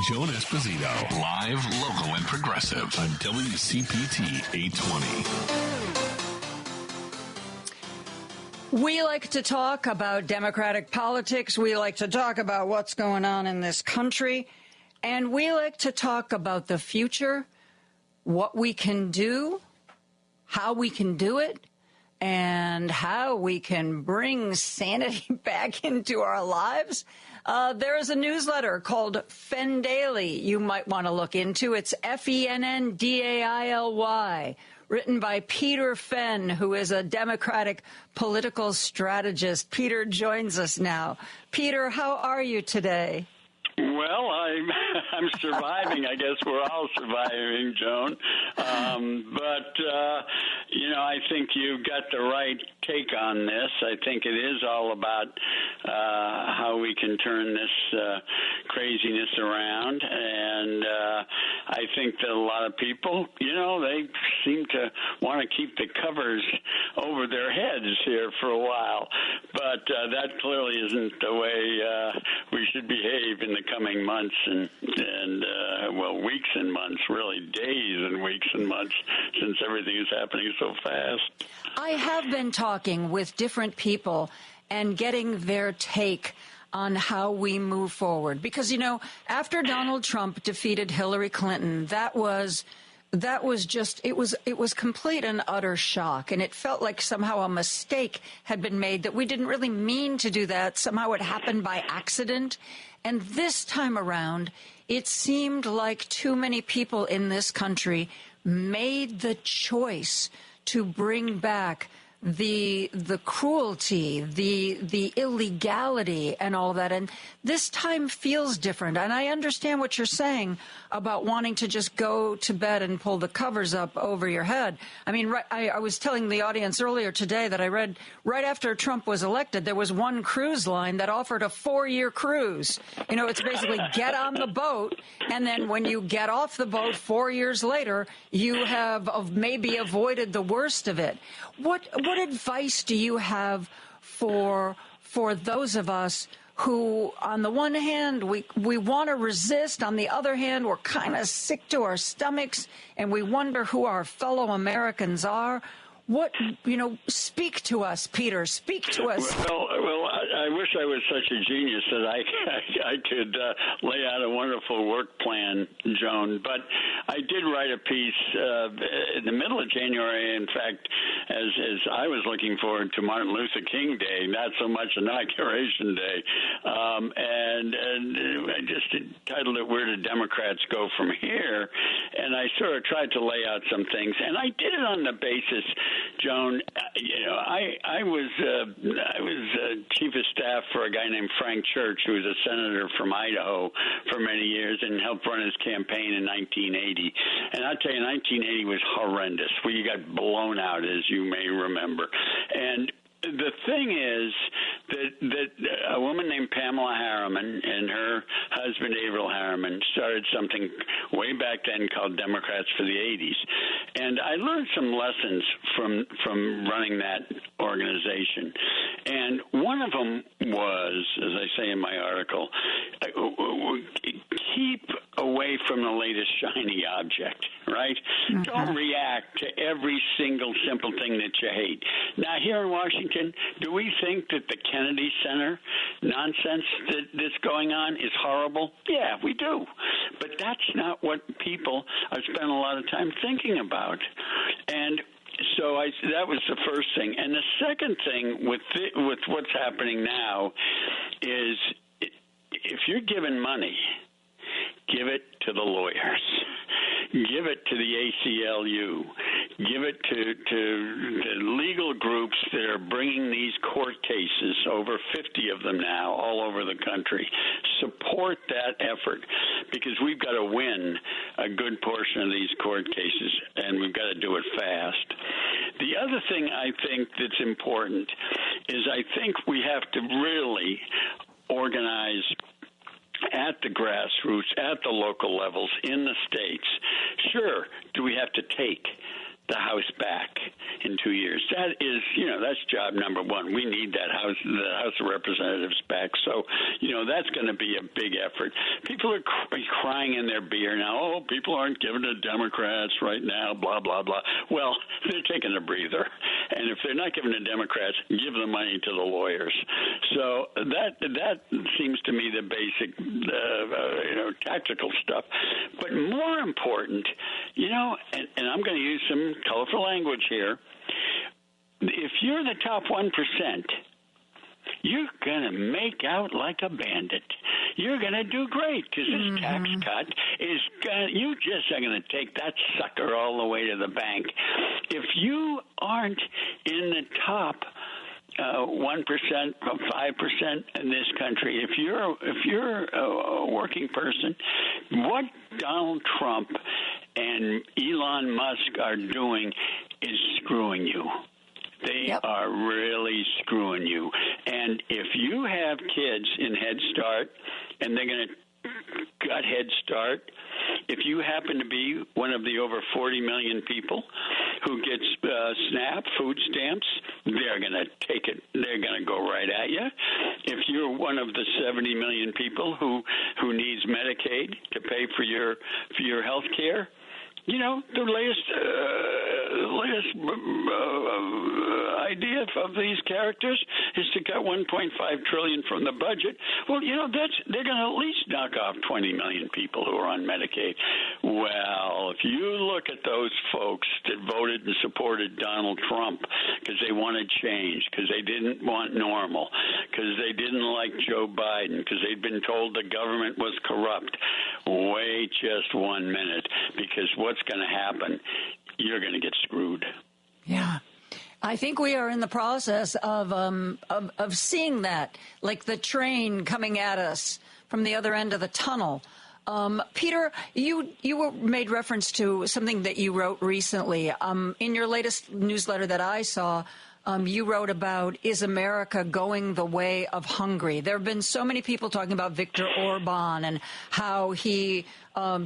Joan Esposito, live, local, and progressive on WCPT 820. We like to talk about Democratic politics. We like to talk about what's going on in this country. And we like to talk about the future, what we can do, how we can do it, and how we can bring sanity back into our lives. There is a newsletter called Fenn Daily you might want to look into. It's Fendaily, written by Peter Fenn, who is a Democratic political strategist. Peter joins us now. Peter, how are you today? Well, I'm surviving. I guess we're all surviving, Joan. I think you've got the right take on this. I think it is all about how we can turn this craziness around. And I think that a lot of people, they seem to want to keep the covers over their heads here for a while. But that clearly isn't the way we should behave in the coming months and weeks and months, really days and weeks and months, since everything is happening so fast. I have been talking with different people and getting their take on how we move forward. Because, after Donald Trump defeated Hillary Clinton, that was just, it was complete and utter shock. And it felt like somehow a mistake had been made, that we didn't really mean to do that. Somehow it happened by accident. And this time around, it seemed like too many people in this country made the choice to bring back the cruelty, the illegality and all that. And this time feels different. And I understand what you're saying about wanting to just go to bed and pull the covers up over your head. I mean, I was telling the audience earlier today that I read right after Trump was elected, there was one cruise line that offered a 4-year cruise. It's basically get on the boat, and then when you get off the boat 4 years later, you have maybe avoided the worst of it. What advice do you have for those of us who, on the one hand, we want to resist, on the other hand, we're kind of sick to our stomachs, and we wonder who our fellow Americans are? Speak to us, Peter. Speak to us. Well, I wish I was such a genius that I could lay out a wonderful work plan, Joan. But I did write a piece in the middle of January. In fact, as I was looking forward to Martin Luther King Day, not so much Inauguration Day, and I just titled it "Where do Democrats Go from Here?" And I sort of tried to lay out some things, and I did it on the basis, Joan, I was chief of staff for a guy named Frank Church, who was a senator from Idaho for many years and helped run his campaign in 1980. And I'll tell you, 1980 was horrendous. We got blown out, as you may remember. And the thing is that a woman named Pamela Harriman and her husband Averill Harriman started something way back then called Democrats for the 80s. And I learned some lessons from running that organization. And one of them was, as I say in my article, keep away from the latest shiny object, right? Mm-hmm. Don't react to every single simple thing that you hate. Now, here in Washington, do we think that the Kennedy Center nonsense that's going on is horrible? Yeah, we do. But that's not what people are spending a lot of time thinking about. And so that was the first thing. And the second thing with what's happening now is if you're given money, give it to the lawyers. Give it to the ACLU. Give it to the legal groups that are bringing these court cases, over 50 of them now, all over the country. Support that effort, because we've got to win a good portion of these court cases, and we've got to do it fast. The other thing I think that's important is I think we have to really organize at the grassroots, at the local levels, in the states. Sure, do we have to take? the House back in 2 years. That is, that's job number one. We need the House of Representatives back. So, that's going to be a big effort. People are crying in their beer now. Oh, people aren't giving to Democrats right now, blah, blah, blah. Well, they're taking a breather. And if they're not giving to Democrats, give the money to the lawyers. So that seems to me the basic, tactical stuff. But more important, and I'm going to use some colorful language here, if you're the top 1%, you're going to make out like a bandit. You're going to do great because this tax cut is you just are going to take that sucker all the way to the bank. If you aren't in the top 1%, 5% in this country, if you're a working person, what Donald Trump and Elon Musk are doing is screwing you. They are really screwing you. And if you have kids in Head Start and they're going to cut Head Start, if you happen to be one of the over 40 million people who gets SNAP, food stamps, they're going to take it. They're going to go right at you. If you're one of the 70 million people who needs Medicaid to pay for your health care, the latest idea of these characters is to cut $1.5 trillion from the budget. Well, they're going to at least knock off 20 million people who are on Medicaid. Well, if you look at those folks that voted and supported Donald Trump because they wanted change, because they didn't want normal, because they didn't like Joe Biden, because they'd been told the government was corrupt, wait just 1 minute, because what's going to happen? You're going to get screwed. Yeah. I think we are in the process of seeing that, like the train coming at us from the other end of the tunnel. Peter, you made reference to something that you wrote recently. In your latest newsletter that I saw, you wrote about, is America going the way of Hungary? There have been so many people talking about Viktor Orban and how he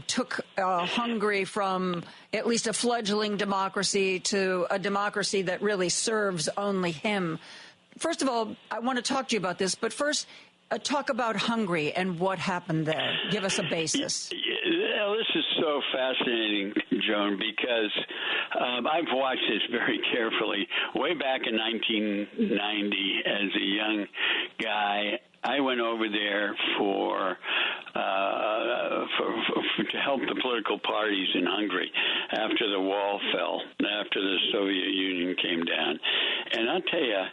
took Hungary from at least a fledgling democracy to a democracy that really serves only him. First of all, I want to talk to you about this, but first, talk about Hungary and what happened there. Give us a basis. This is so fascinating, Joan, because I've watched this very carefully. Way back in 1990, as a young guy, I went over there to help the political parties in Hungary after the wall fell, after the Soviet Union came down. And I'll tell you,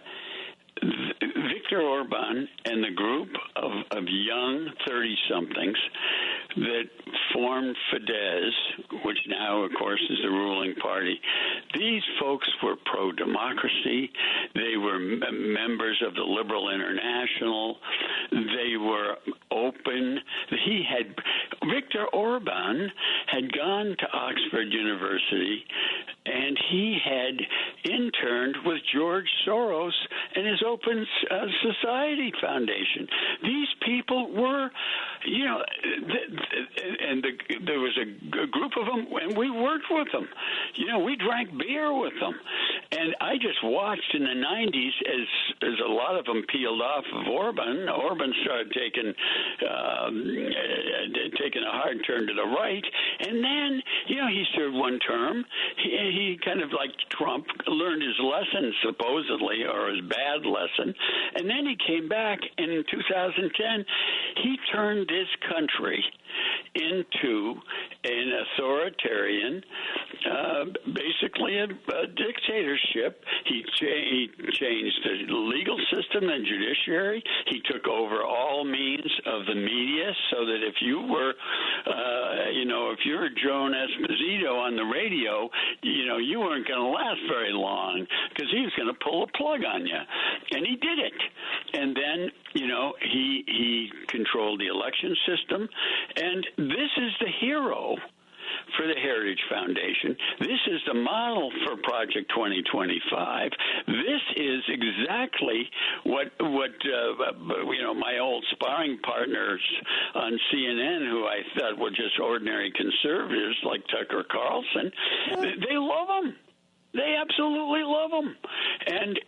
Viktor Orban and the group of young 30-somethings that formed Fidesz, which now, of course, is the ruling party, these folks were pro-democracy. They were members of the Liberal International. They were open. Viktor Orban had gone to Oxford University, and he had interned with George Soros and his Open Society Foundation. These people were, there was a group of them, and we worked with them. We drank beer with them. And I just watched in the 90s as a lot of them peeled off of Orban. Orban started taking a hard turn to the right. And then, he served one term. He kind of like Trump learned his lesson, supposedly, or his bad lesson. And then he came back, and in 2010, he turned this country into an authoritarian, basically a dictatorship. He changed the legal system and judiciary. He took over all means of the media, so that if you were, if you're Joan Esposito on the radio, you weren't going to last very long because he was going to pull a plug on you. And he did it. And then, he controlled the election system. And this is the hero for the Heritage Foundation. This is the model for Project 2025. This is exactly what my old sparring partners on CNN, who I thought were just ordinary conservatives like Tucker Carlson, they love them. They absolutely love him. And,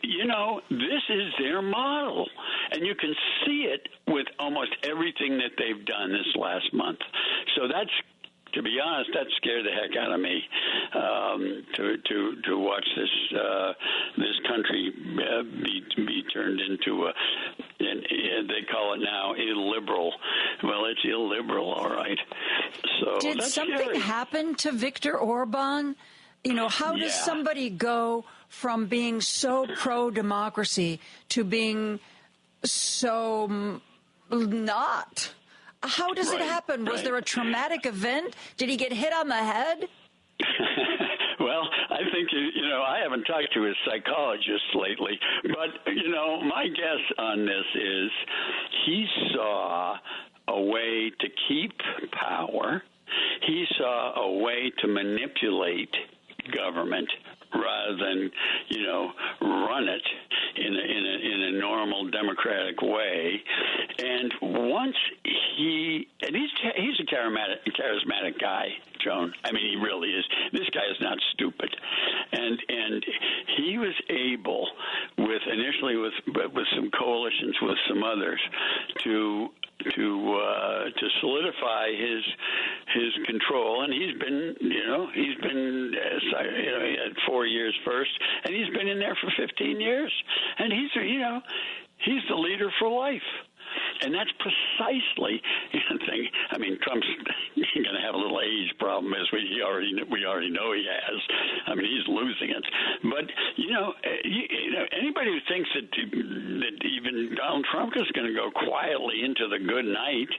this is their model. And you can see it with almost everything that they've done this last month. So that's, to be honest, that scared the heck out of me to watch this country be turned into they call it now illiberal. Well, it's illiberal, all right. So did something scary. happen to Viktor Orban? How does somebody go from being so pro-democracy to being so not? How does it happen? Was there a traumatic event? Did he get hit on the head? Well, I think, I haven't talked to his psychologist lately, but, my guess on this is he saw a way to keep power. He saw a way to manipulate government rather than, run it in a normal democratic way. And once he's a charismatic guy, Joan. I mean, he really is. This guy is not stupid, and he was able, initially with some coalitions with some others, to solidify his control. And he's been he had 4 years first, and he's been in there for 15 years, and he's the leader for life. And that's precisely the thing. I mean, Trump's going to have a little age problem, as we already know he has. I mean, he's losing it. But anybody who thinks that even Donald Trump is going to go quietly into the good night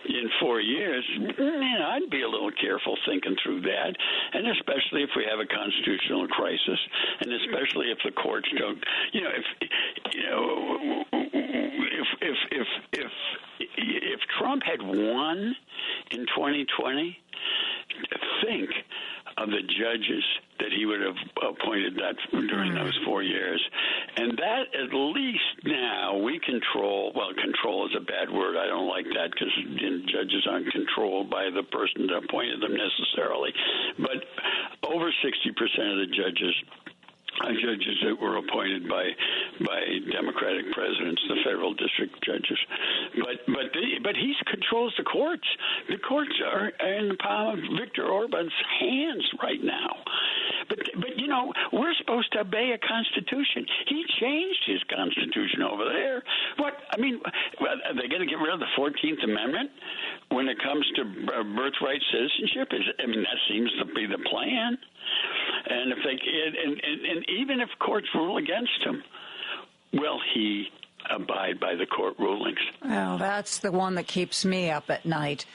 in 4 years, I'd be a little careful thinking through that. And especially if we have a constitutional crisis, and especially if the courts don't, if Trump had won in 2020, think of the judges that he would have appointed during those 4 years. And that, at least now, we control. Well, control is a bad word. I don't like that, because judges aren't controlled by the person that appointed them necessarily. But over 60% of the judges that were appointed by Democratic presidents, the federal district judges, but he controls the courts. The courts are in the palm of Viktor Orban's hands right now. But we're supposed to obey a constitution. He changed his constitution over there. What? I mean, are they going to get rid of the 14th Amendment when it comes to birthright citizenship? That seems to be the plan. And if and even if courts rule against him, will he abide by the court rulings? Well, that's the one that keeps me up at night.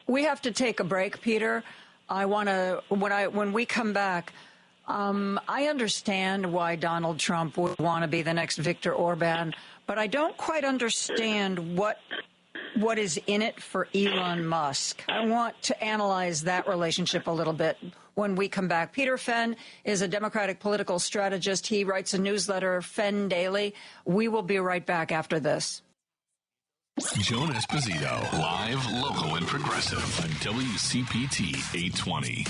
We have to take a break, Peter. I want to when we come back. I understand why Donald Trump would want to be the next Viktor Orban, but I don't quite understand what is in it for Elon Musk. I want to analyze that relationship a little bit when we come back. Peter Fenn is a Democratic political strategist. He writes a newsletter, Fenn Daily. We will be right back after this. Joan Esposito, live, local, and progressive on WCPT 820.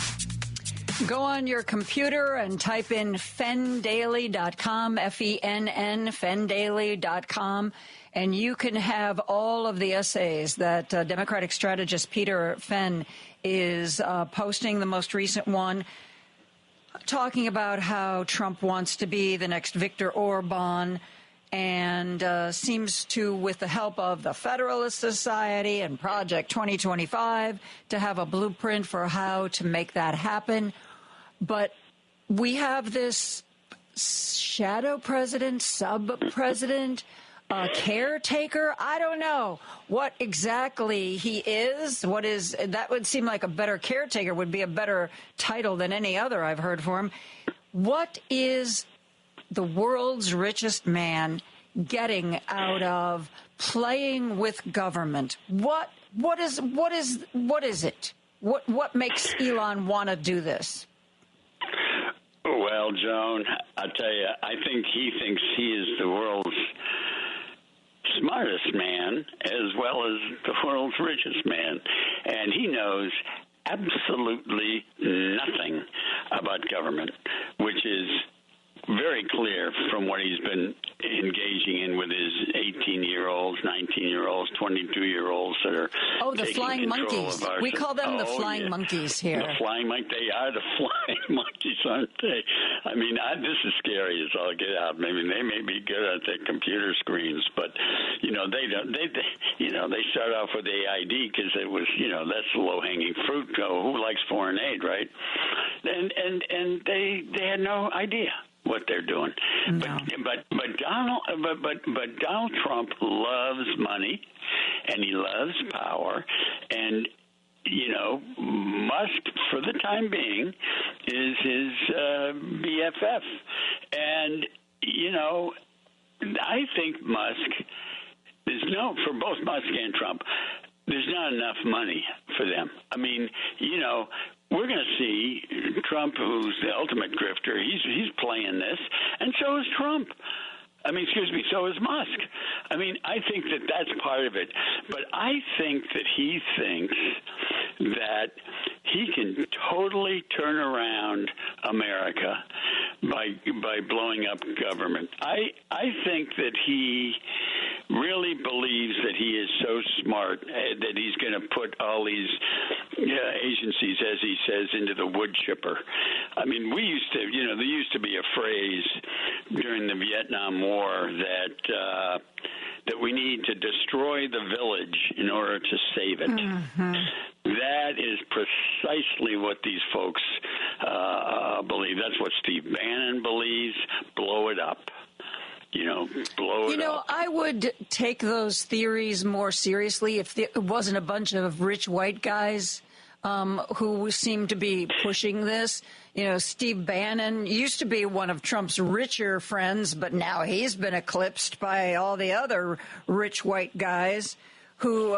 Go on your computer and type in fenndaily.com, Fenn, fenndaily.com, and you can have all of the essays that Democratic strategist Peter Fenn is posting. The most recent one talking about how Trump wants to be the next Viktor Orban, and seems to, with the help of the Federalist Society and Project 2025, to have a blueprint for how to make that happen. But we have this shadow president, sub-president, caretaker. I don't know what exactly he is. That would seem like a better caretaker would be a better title than any other I've heard for him. What is the world's richest man getting out of playing with government? What is it? What makes Elon want to do this? Well, Joan, I'll tell you, I think he thinks he is the world's smartest man as well as the world's richest man. And he knows absolutely nothing about government. which is very clear from what he's been engaging in with his 18-year-olds, 19-year-olds, 22-year-olds that are the flying monkeys. We call them the flying monkeys here. The flying monkeys. They are the flying monkeys, aren't they? I mean, this is scary as all get out. Maybe they may be good at their computer screens, but they don't. They start off with AID because it was, that's the low-hanging fruit. Who likes foreign aid, right? And they had no idea what they're doing. No. But Donald Trump loves money and he loves power, and Musk, for the time being, is his BFF. And I think Musk for both Musk and Trump, there's not enough money for them. I mean, we're going to see Trump, who's the ultimate grifter. He's playing this, and so is Trump. So is Musk. I mean, I think that that's part of it. But I think that he thinks that he can totally turn around America by blowing up government. I think that he really believes that he is so smart that he's going to put all these agencies, as he says, into the wood chipper. I mean, there used to be a phrase during the Vietnam War that we need to destroy the village in order to save it. Mm-hmm. That is precisely what these folks believe. That's what Steve Bannon believes. Blow it up. Blow it up. I would take those theories more seriously if it wasn't a bunch of rich white guys who seem to be pushing this. Steve Bannon used to be one of Trump's richer friends, but now he's been eclipsed by all the other rich white guys who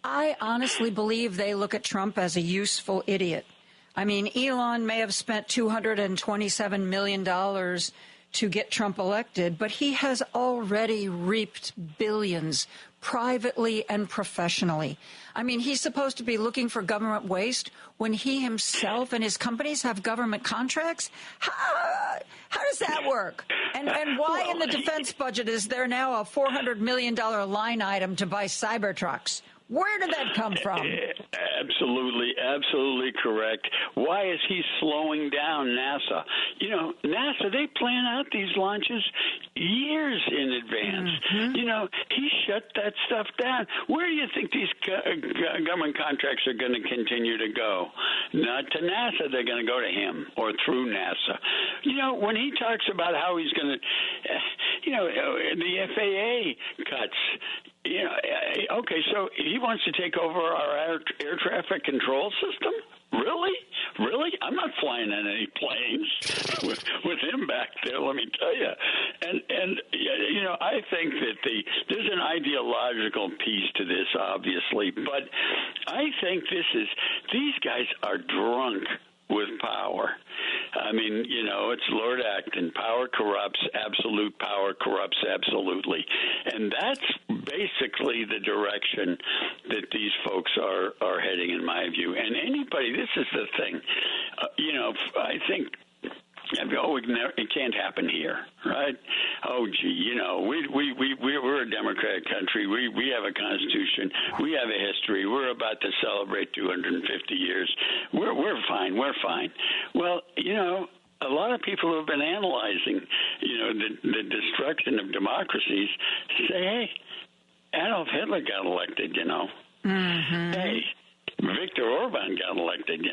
I honestly believe they look at Trump as a useful idiot. I mean, Elon may have spent $227 million to get Trump elected, but he has already reaped billions privately and professionally. I mean, he's supposed to be looking for government waste when he himself and his companies have government contracts. How does that work? And why in the defense budget is there now a $400 million line item to buy Cybertrucks? Where did that come from? Absolutely correct. Why is he slowing down NASA? NASA, they plan out these launches years in advance. Mm-hmm. He shut that stuff down. Where do you think these government contracts are going to continue to go? Not to NASA. They're going to go to him or through NASA. When he talks about how he's going to, the FAA cuts, okay, so he wants to take over our air traffic control system? Really? I'm not flying in any planes with him back there, let me tell you. And I think that there's an ideological piece to this, obviously, but I think these guys are drunk with power. I mean, it's Lord Acton. Power corrupts. Absolute power corrupts absolutely. And that's basically the direction that these folks are heading, in my view. And this is the thing. I think, it can't happen here, right? Oh, gee, we're a democratic country. We have a constitution. We have a history. We're about to celebrate 250 years. We're fine. Well, a lot of people who have been analyzing, the destruction of democracies say, hey, Adolf Hitler got elected, Mm-hmm. Hey, Viktor Orban got elected,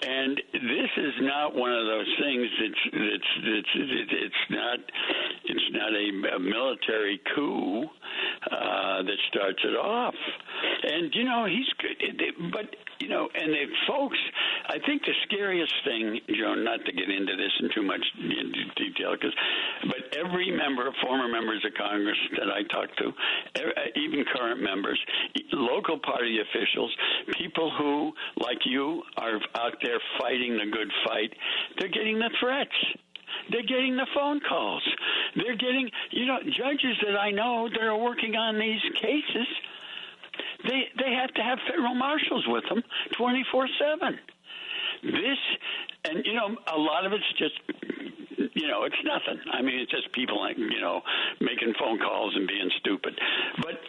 And this is not one of those things it's not a military coup that starts it off. And he's good, but and the folks, I think the scariest thing, Joan, not to get into this in too much detail, but every former members of Congress that I talk to, even current members, local party officials, people who, like you, are out there fighting the good fight, they're getting the threats. They're getting the phone calls. They're getting, judges that I know that are working on these cases, they have to have federal marshals with them 24/7. this, and, a lot of it's just, it's nothing. I mean, it's just people, making phone calls and being stupid. But,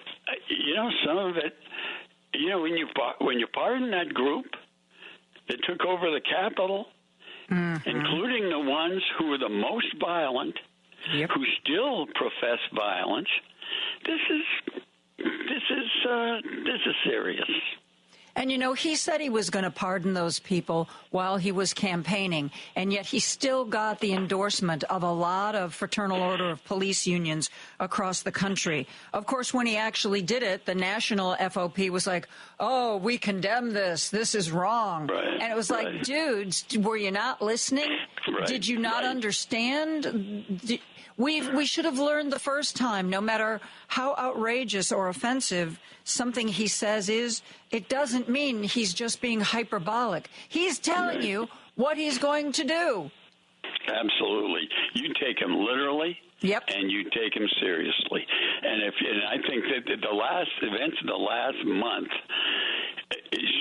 some of it, when you pardon that group that took over the Capitol, including the ones who were the most violent, who still profess violence, this is serious. And, he said he was going to pardon those people while he was campaigning, and yet he still got the endorsement of a lot of fraternal order of police unions across the country. Of course, when he actually did it, the national FOP was like, oh, we condemn this. This is wrong. Right, and it was like, dudes, were you not listening? Right, Did you not understand? We should have learned the first time, no matter how outrageous or offensive something he says is, it doesn't mean he's just being hyperbolic. He's telling you what he's going to do. Absolutely. You take him literally. Yep. And you take him seriously. And I think that the last events of the last month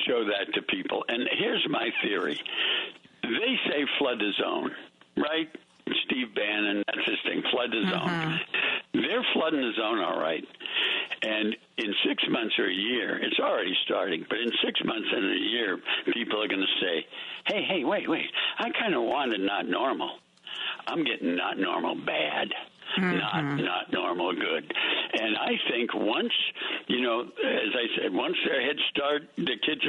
show that to people. And here's my theory. They say flood the zone, right? Steve Bannon, that's his thing, flood the zone. They're flooding the zone, all right. And in 6 months or a year, it's already starting, but in 6 months and a year, people are going to say, hey, wait, I kind of wanted not normal. I'm getting not normal bad. Not normal good. And I think once, as I said, once their Head Start, the kids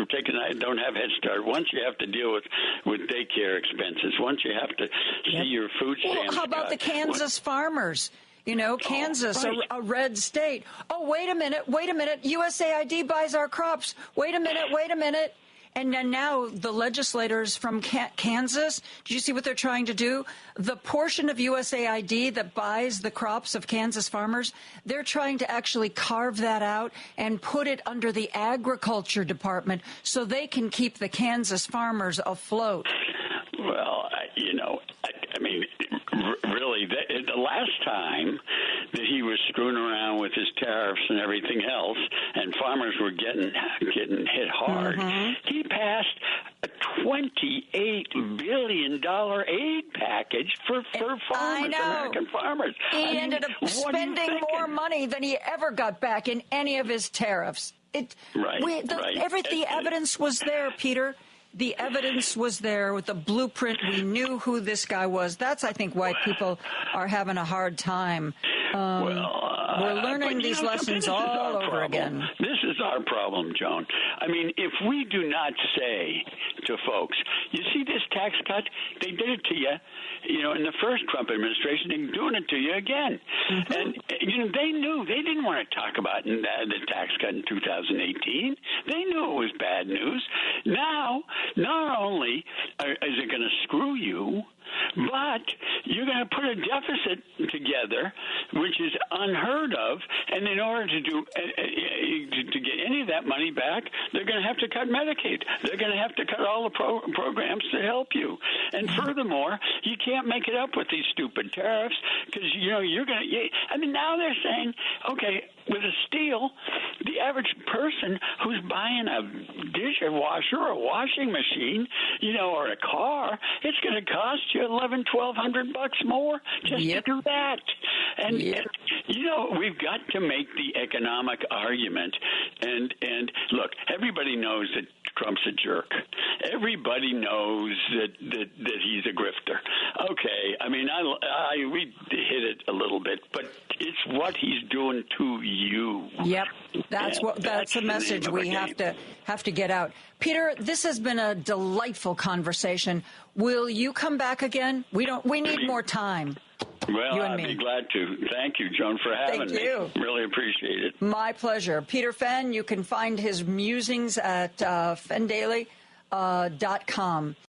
don't have Head Start, once you have to deal with daycare expenses, once you have to see your food stamps. Well, how about the Kansas farmers? Kansas, right. a red state. Oh, wait a minute. USAID buys our crops. Wait a minute. And then now the legislators from Kansas, do you see what they're trying to do? The portion of USAID that buys the crops of Kansas farmers, they're trying to actually carve that out and put it under the agriculture department so they can keep the Kansas farmers afloat. Well, I mean, really, the last time that he was screwing around with his tariffs and everything else, and farmers were getting hit hard, he passed a $28 billion aid package for farmers, American farmers. He ended up spending more money than he ever got back in any of his tariffs. The evidence was there, Peter. The evidence was there with the blueprint. We knew who this guy was. That's, I think, why people are having a hard time. We're learning these lessons all over again. This is our problem, Joan. I mean, if we do not say to folks, you see this tax cut? They did it to you. In the first Trump administration, they're doing it to you again. And, they knew. They didn't want to talk about the tax cut in 2018. They knew it was bad news. Now, not only is it going to screw you, but you're going to put a deficit together, which is unheard of. And in order to get any of that money back, they're going to have to cut Medicaid. They're going to have to cut all the programs to help you. And furthermore, you can't make it up with these stupid tariffs because you're going to. I mean, now they're saying, okay, with a steel, the average person who's buying a dishwasher or a washing machine, or a car, it's going to cost you $1,100-1,200 more just to do that. And we've got to make the economic argument. And look, everybody knows that Trump's a jerk. Everybody knows that he's a grifter. Okay, I mean, we hit it a little bit, but it's what he's doing to you. Yep, that's a message we have to get out. Peter, this has been a delightful conversation. Will you come back again? We need more time. Well, I'd be glad to. Thank you, Joan, for having me. Thank you. Really appreciate it. My pleasure. Peter Fenn, you can find his musings at fenndaily.com.